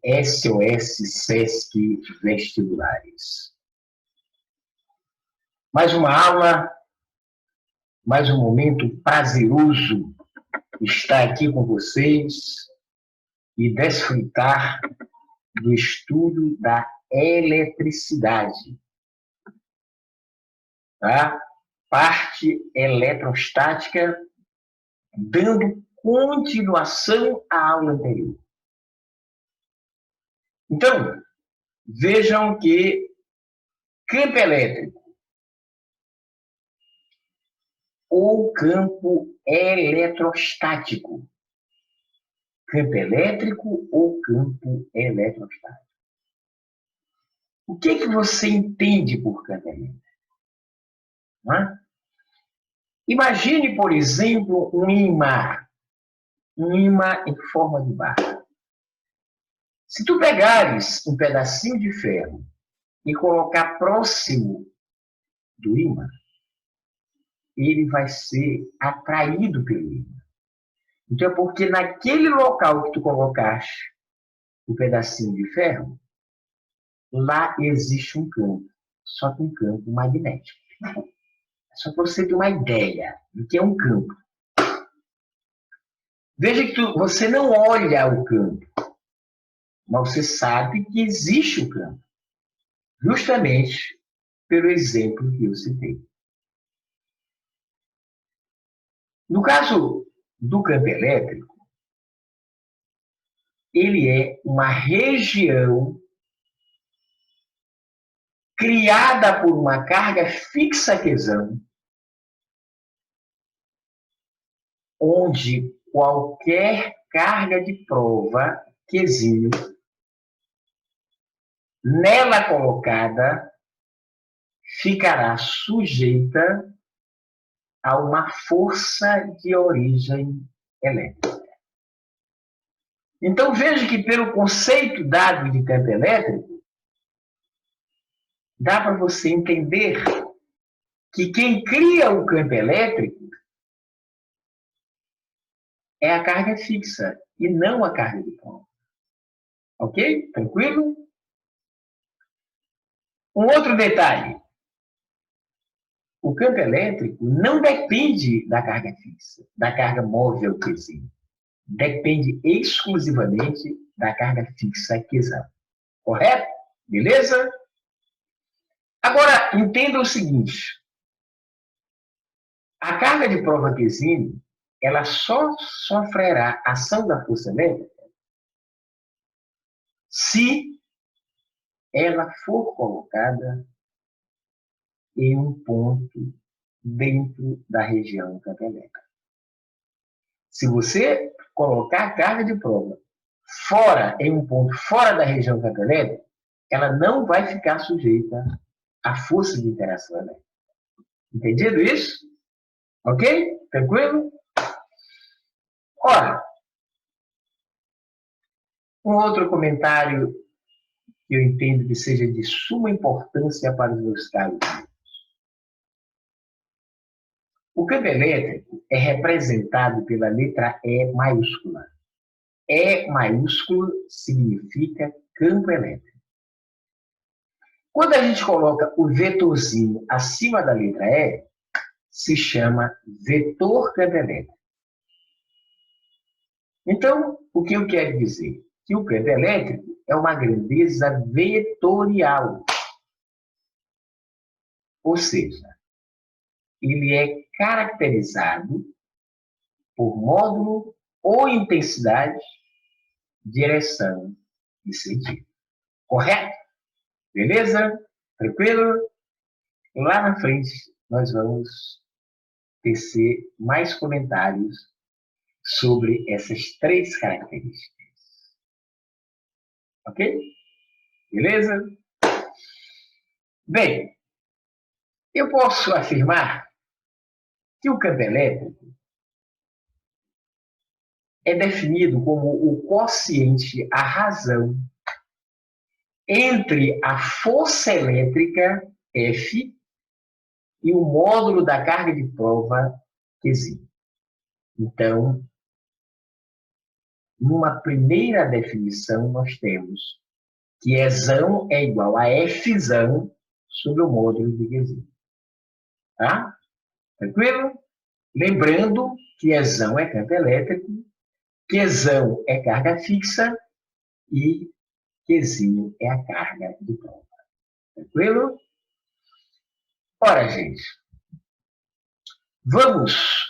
SOS Sesc Vestibulares. Mais uma aula, mais um momento prazeroso estar aqui com vocês e desfrutar do estudo da eletricidade, tá? Parte eletrostática, dando continuação à aula anterior. Então, vejam que campo elétrico ou campo eletrostático. Campo elétrico ou campo eletrostático. O que você entende por campo elétrico? Não é? Imagine, por exemplo, um imã em forma de barra. Se tu pegares um pedacinho de ferro e colocar próximo do imã, ele vai ser atraído pelo imã. Então, é porque naquele local que tu colocaste o pedacinho de ferro, lá existe um campo, só que um campo magnético. Só para você ter uma ideia do que é um campo. Veja que você não olha o campo, mas você sabe que existe o campo, justamente pelo exemplo que eu citei. No caso do campo elétrico, ele é uma região criada por uma carga fixa quesão, onde qualquer carga de prova quesinho nela colocada ficará sujeita a uma força de origem elétrica. Então, veja que pelo conceito dado de campo elétrico, dá para você entender que quem cria o campo elétrico é a carga fixa e não a carga de prova. Ok? Tranquilo? Um outro detalhe. O campo elétrico não depende da carga fixa, da carga móvel quesinho. Depende exclusivamente da carga fixa quesão. Correto? Beleza? Agora, entenda o seguinte. A carga de prova quesinho, ela só sofrerá ação da força elétrica se ela for colocada em um ponto dentro da região campo elétrica. Se você colocar a carga de prova em um ponto fora da região campo elétrica, ela não vai ficar sujeita à força de interação elétrica. Entendido isso? Ok? Tranquilo? Ora, um outro comentário que eu entendo que seja de suma importância para os meus caros. O campo elétrico é representado pela letra E maiúscula. E maiúsculo significa campo elétrico. Quando a gente coloca o vetorzinho acima da letra E, se chama vetor campo elétrico. Então, o que eu quero dizer? Que o campo elétrico é uma grandeza vetorial. Ou seja, ele é caracterizado por módulo ou intensidade, direção e sentido. Correto? Beleza? Tranquilo? Lá na frente, nós vamos tecer mais comentários sobre essas três características. Ok? Beleza? Bem, eu posso afirmar que o campo elétrico é definido como o quociente, a razão, entre a força elétrica, F, e o módulo da carga de prova, Q. Então, numa primeira definição, nós temos que Ezão é igual a Fzão sobre o módulo de Qzão. Tá? Tranquilo? Lembrando que Ezão é campo elétrico, Qzão é carga fixa e Qzinho é a carga de prova. Tranquilo? Ora, gente, vamos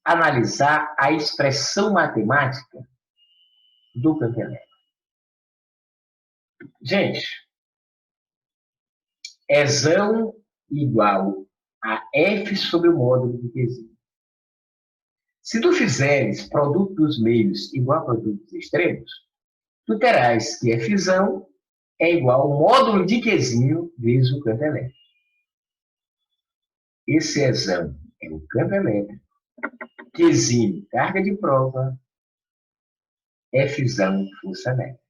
analisar a expressão matemática do campo elétrico. Gente, Ezão igual a F sobre o módulo de Qzinho. Se tu fizeres produto dos meios igual a produto dos extremos, tu terás que Fzão é igual ao módulo de Qzinho vezes o campo elétrico. Esse Ezão é o campo elétrico, Qzinho, carga de prova, Fzão, força elétrica.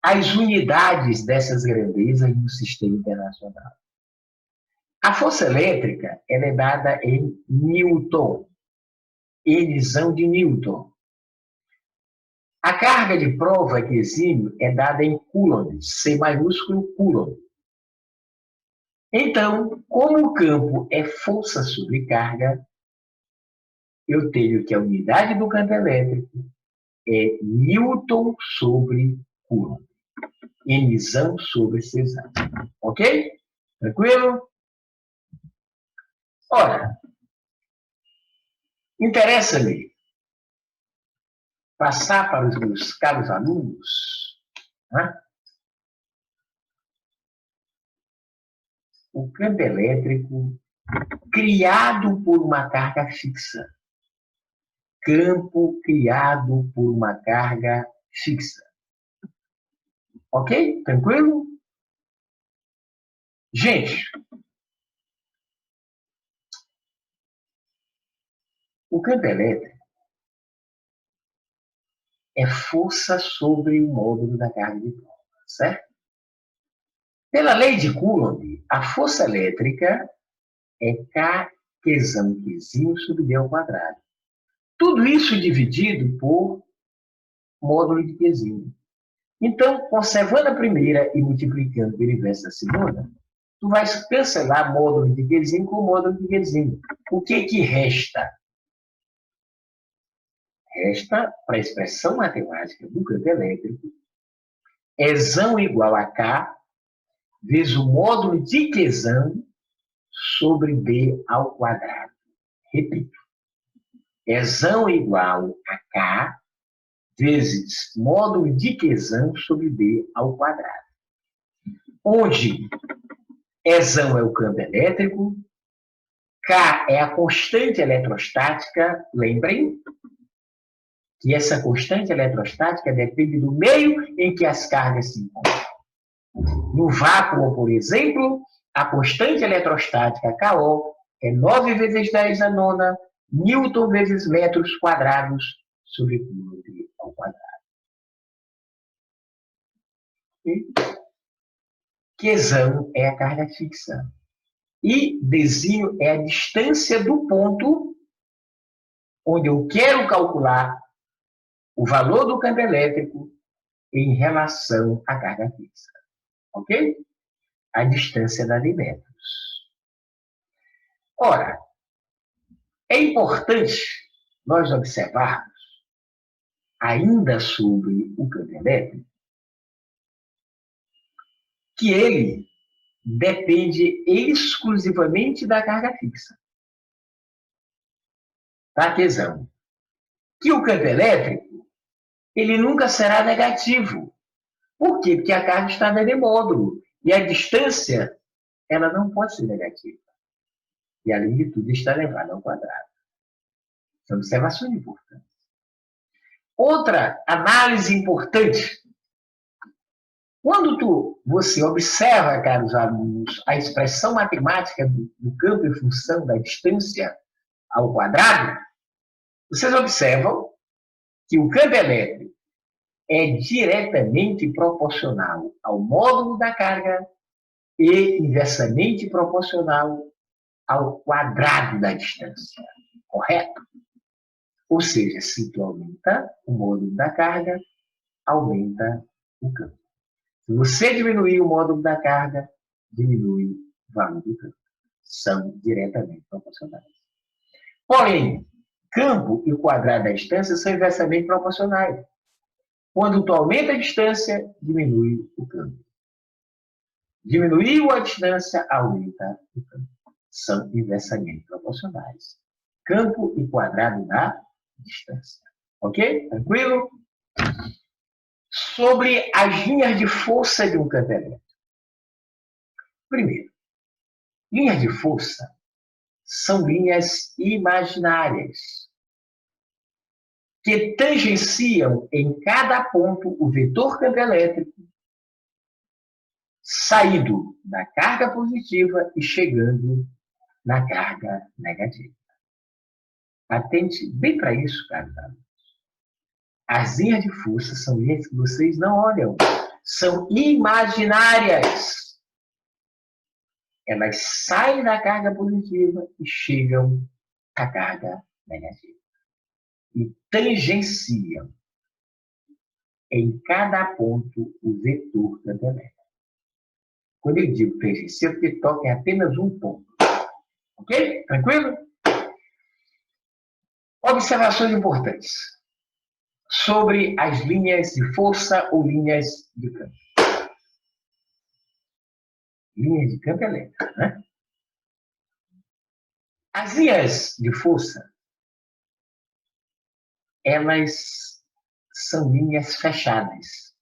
As unidades dessas grandezas no sistema internacional. A força elétrica ela é dada em Newton, Nzão de Newton. A carga de prova Qzinho é dada em Coulomb, C maiúsculo Coulomb. Então, como o campo é força sobre carga, eu tenho que a unidade do campo elétrico é Newton sobre Coulomb. Nzão sobre Czão. Ok? Tranquilo? Ora, interessa-me passar para os meus caros alunos, né, o campo elétrico criado por uma carga fixa. Campo criado por uma carga fixa. Ok? Tranquilo? Gente, o campo elétrico é força sobre o módulo da carga de prova, certo? Pela lei de Coulomb, a força elétrica é K Qzão Qzinho sobre D ao quadrado. Tudo isso dividido por módulo de Qzinho. Então, conservando a primeira e multiplicando pelo inverso da segunda, tu vais cancelar módulo de Qzinho com módulo de Qzinho. O que resta? Resta, para a expressão matemática do campo elétrico, Ezão igual a K vezes o módulo de Qzão sobre D ao quadrado. Repito. Ezão igual a K vezes módulo de Qzão sobre D ao quadrado. Onde Ezão é o campo elétrico, K é a constante eletrostática, lembrem que essa constante eletrostática depende do meio em que as cargas se encontram. No vácuo, por exemplo, a constante eletrostática KO é 9 vezes 10 a nona Newton vezes metros quadrados sobre Coulomb ao quadrado. E Qzão é a carga fixa. E Dzinho é a distância do ponto onde eu quero calcular o valor do campo elétrico em relação à carga fixa. Ok? A distância dada em metros. Ora, é importante nós observarmos, ainda sobre o campo elétrico, que ele depende exclusivamente da carga fixa. Tá, Qzão? Que o campo elétrico, ele nunca será negativo. Por quê? Porque a carga está dentro de módulo. E a distância, ela não pode ser negativa. E, além de tudo, está elevada ao quadrado. São observações importantes. Outra análise importante. Quando você observa, caros alunos, a expressão matemática do campo em função da distância ao quadrado, vocês observam que o campo elétrico é diretamente proporcional ao módulo da carga e inversamente proporcional ao quadrado da distância. Correto? Ou seja, se tu aumenta o módulo da carga, aumenta o campo. Se você diminuir o módulo da carga, diminui o valor do campo. São diretamente proporcionais. Porém, campo e quadrado da distância são inversamente proporcionais. Quando tu aumenta a distância, diminui o campo. Diminuiu a distância, aumenta o campo. São inversamente proporcionais. Campo e quadrado da distância. Ok? Tranquilo? Sobre as linhas de força de um campo elétrico. Primeiro, linhas de força são linhas imaginárias que tangenciam em cada ponto o vetor campo elétrico saído da carga positiva e chegando na carga negativa. Atente bem para isso, cara. As linhas de força são linhas que vocês não olham. São imaginárias. Elas saem da carga positiva e chegam à carga negativa. E tangenciam em cada ponto o vetor campo elétrico. Quando eu digo tangencia, porque toca em apenas um ponto. Ok? Tranquilo? Observações importantes sobre as linhas de força ou linhas de campo. Linhas de campo elétrico, né? As linhas de força, elas são linhas fechadas,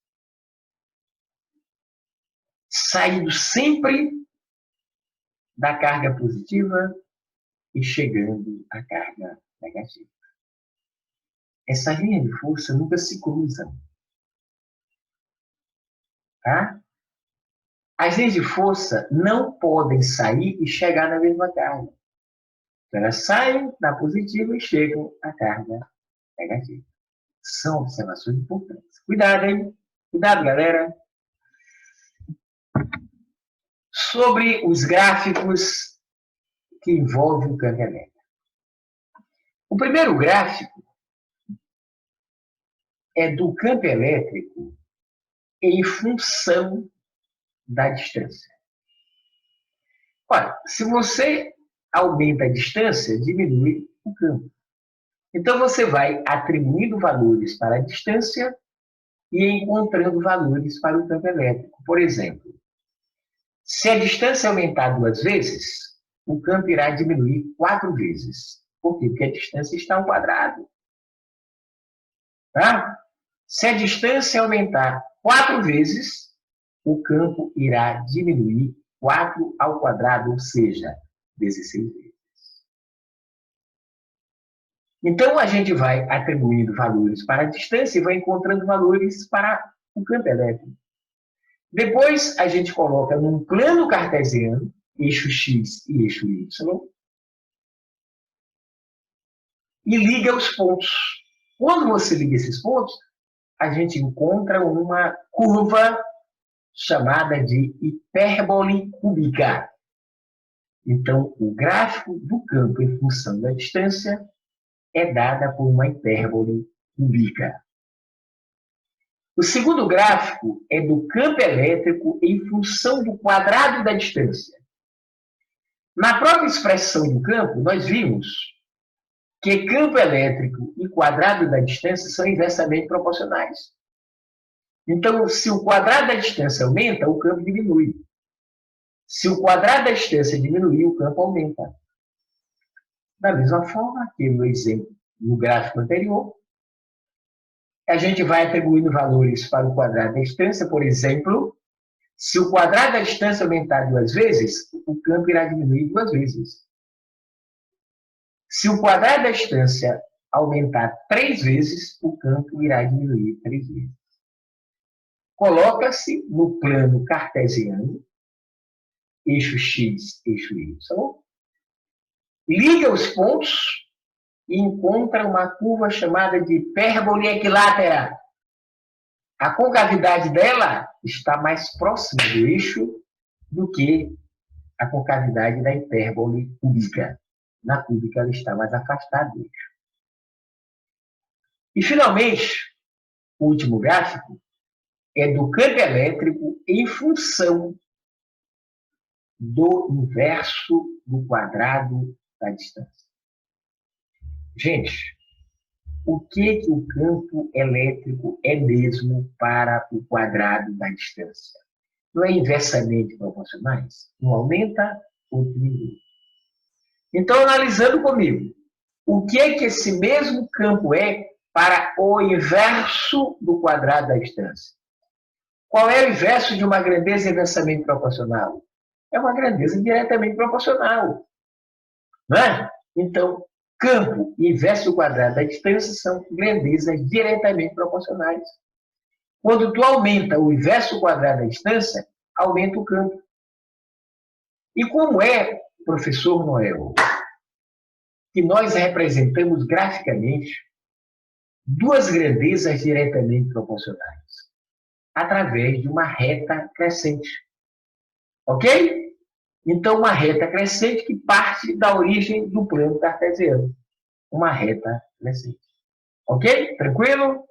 saindo sempre da carga positiva e chegando à carga negativa. Essas linhas de força nunca se cruzam. Tá? As linhas de força não podem sair e chegar na mesma carga. Elas saem da positiva e chegam à carga negativa. São observações importantes. Cuidado, hein? Cuidado, galera. Sobre os gráficos que envolvem o campo elétrico. O primeiro gráfico é do campo elétrico em função da distância. Olha, se você aumenta a distância, diminui o campo. Então, você vai atribuindo valores para a distância e encontrando valores para o campo elétrico. Por exemplo, se a distância aumentar 2 vezes, o campo irá diminuir 4 vezes. Por quê? Porque a distância está ao quadrado. Tá? Se a distância aumentar 4 vezes, o campo irá diminuir 4 ao quadrado, ou seja, 16 vezes. Então, a gente vai atribuindo valores para a distância e vai encontrando valores para o campo elétrico. Depois, a gente coloca num plano cartesiano, eixo X e eixo Y, e liga os pontos. Quando você liga esses pontos, a gente encontra uma curva chamada de hipérbole cúbica. Então, o gráfico do campo em função da distância é dada por uma hipérbole cúbica. O segundo gráfico é do campo elétrico em função do quadrado da distância. Na própria expressão do campo, nós vimos que campo elétrico e quadrado da distância são inversamente proporcionais. Então, se o quadrado da distância aumenta, o campo diminui. Se o quadrado da distância diminuir, o campo aumenta. Da mesma forma que no exemplo, no gráfico anterior, a gente vai atribuindo valores para o quadrado da distância. Por exemplo, se o quadrado da distância aumentar 2 vezes, o campo irá diminuir 2 vezes. Se o quadrado da distância aumentar 3 vezes, o campo irá diminuir 3 vezes. Coloca-se no plano cartesiano, eixo X, eixo Y, liga os pontos e encontra uma curva chamada de hipérbole equilátera. A concavidade dela está mais próxima do eixo do que a concavidade da hipérbole cúbica. Na cúbica, ela está mais afastada do eixo. E, finalmente, o último gráfico é do campo elétrico em função do inverso do quadrado da distância. Gente, o que o campo elétrico é mesmo para o quadrado da distância? Não é inversamente proporcionais? Um aumenta, outro diminui. Então, analisando comigo, o que esse mesmo campo é para o inverso do quadrado da distância? Qual é o inverso de uma grandeza inversamente proporcional? É uma grandeza diretamente proporcional. Não é? Então, campo e inverso do quadrado da distância são grandezas diretamente proporcionais. Quando tu aumenta o inverso do quadrado da distância, aumenta o campo. E como é, professor Noel, que nós representamos graficamente duas grandezas diretamente proporcionais? Através de uma reta crescente. Ok? Então, uma reta crescente que parte da origem do plano cartesiano. Uma reta crescente. Ok? Tranquilo?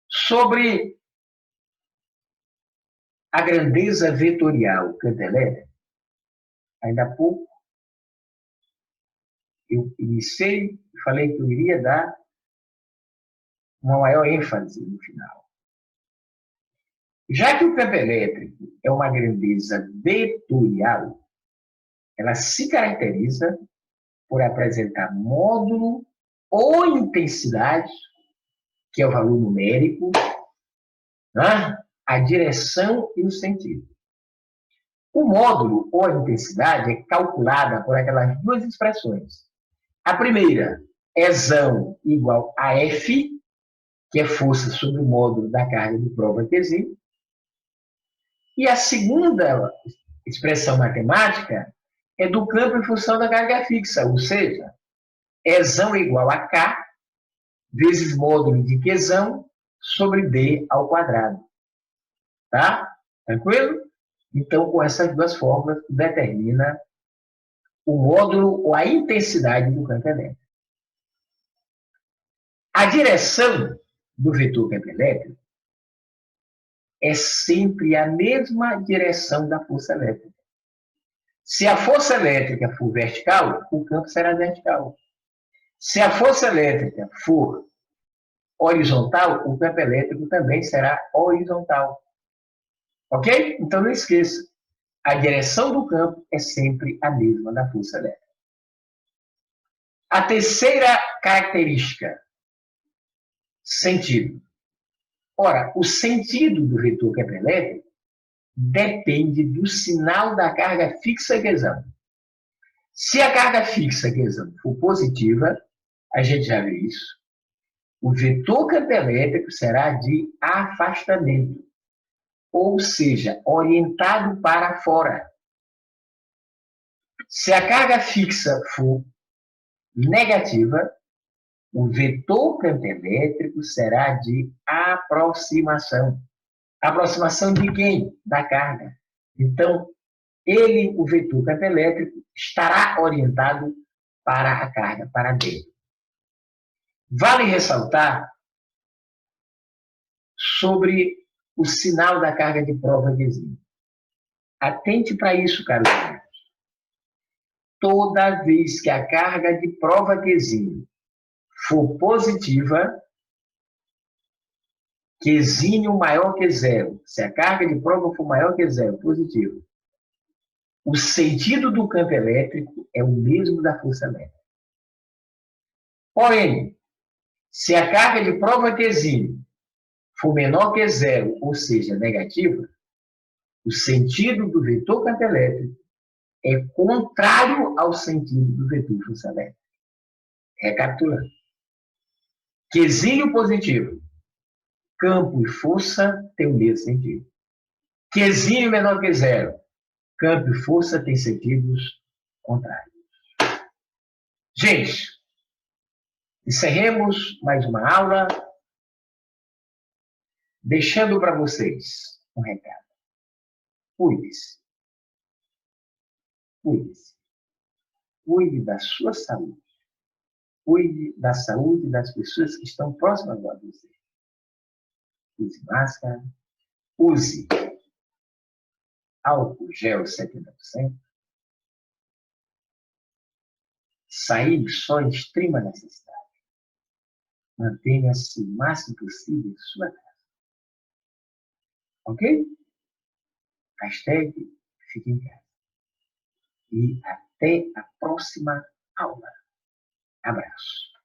Sobre a grandeza vetorial cantelétrica, ainda há pouco eu iniciei e falei que eu iria dar uma maior ênfase no final. Já que o campo elétrico é uma grandeza vetorial, ela se caracteriza por apresentar módulo ou intensidade, que é o valor numérico, né? A direção e o sentido. O módulo ou a intensidade é calculada por aquelas duas expressões. A primeira, Ezão igual a F, que é força sobre o módulo da carga de prova Q. E a segunda expressão matemática é do campo em função da carga fixa, ou seja, Ezão igual a K vezes módulo de Qzão sobre D ao quadrado. Tá? Tranquilo? Então, com essas duas fórmulas, determina o módulo ou a intensidade do campo elétrico. A direção do vetor campo elétrico é sempre a mesma direção da força elétrica. Se a força elétrica for vertical, o campo será vertical. Se a força elétrica for horizontal, o campo elétrico também será horizontal. Ok? Então não esqueça, a direção do campo é sempre a mesma da força elétrica. A terceira característica, sentido. Ora, o sentido do vetor campo elétrico depende do sinal da carga fixa Qzão. Se a carga fixa Qzão for positiva, a gente já viu isso, o vetor campo elétrico será de afastamento, ou seja, orientado para fora. Se a carga fixa for negativa, o vetor campo elétrico será de aproximação. Aproximação de quem? Da carga. Então, o vetor campo elétrico, estará orientado para a carga, para dentro. Vale ressaltar sobre o sinal da carga de prova Q. Atente para isso, caros amigos. Toda vez que a carga de prova Q for positiva, Qzinho maior que zero, se a carga de prova for maior que zero, positivo, o sentido do campo elétrico é o mesmo da força elétrica. Porém, se a carga de prova Qzinho for menor que zero, ou seja, negativa, o sentido do vetor campo elétrico é contrário ao sentido do vetor força elétrica. Recapitulando. Qzinho positivo, campo e força têm o mesmo sentido. Qzinho menor que zero, campo e força têm sentidos contrários. Gente, encerremos mais uma aula, deixando para vocês um recado. Cuide-se. Cuide-se. Cuide da sua saúde. Cuide da saúde das pessoas que estão próximas a você. Use máscara. Use álcool gel 70%. Sair só em extrema necessidade. Mantenha-se o máximo possível em sua casa. Ok? Hashtag fique em casa. E até a próxima aula. Abraço.